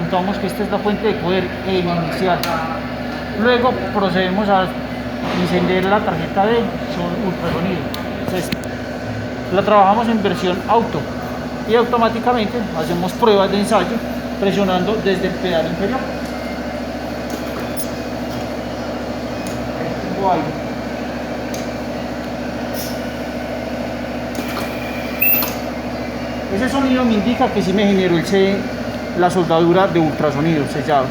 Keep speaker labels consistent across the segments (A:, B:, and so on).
A: Notamos que esta es la fuente de poder inicial. Luego procedemos a encender la tarjeta de ultrasonido. Entonces, la trabajamos en versión auto y automáticamente hacemos pruebas de ensayo presionando desde el pedal inferior. Tengo aire. Ese sonido me indica que sí me generó la soldadura de ultrasonido sellado.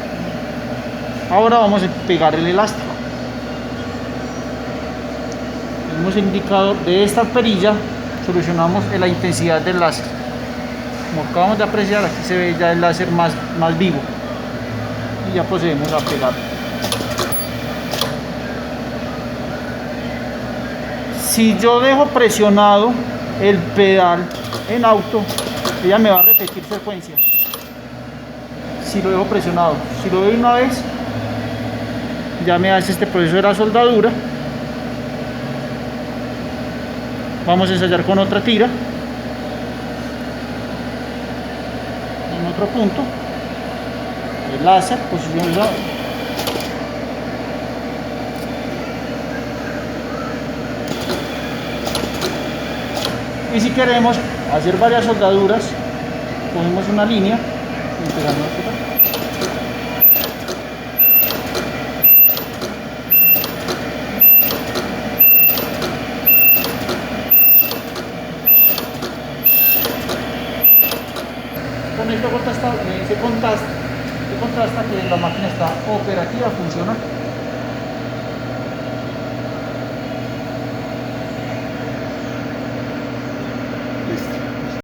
A: Ahora vamos a pegar el elástico. Tenemos el indicador de esta perilla, solucionamos la intensidad del láser. Como acabamos de apreciar, aquí se ve ya el láser más vivo. Y ya procedemos a pegar. Si yo dejo presionado el pedal en auto, ella me va a repetir secuencia. Si lo dejo presionado, si lo doy una vez, ya me hace este proceso de la soldadura. Vamos a ensayar con otra tira en otro punto, el láser, posición usada. Y si queremos hacer varias soldaduras, ponemos una línea y empezamos a pegar. Con esto se contrasta que la máquina está operativa, funciona.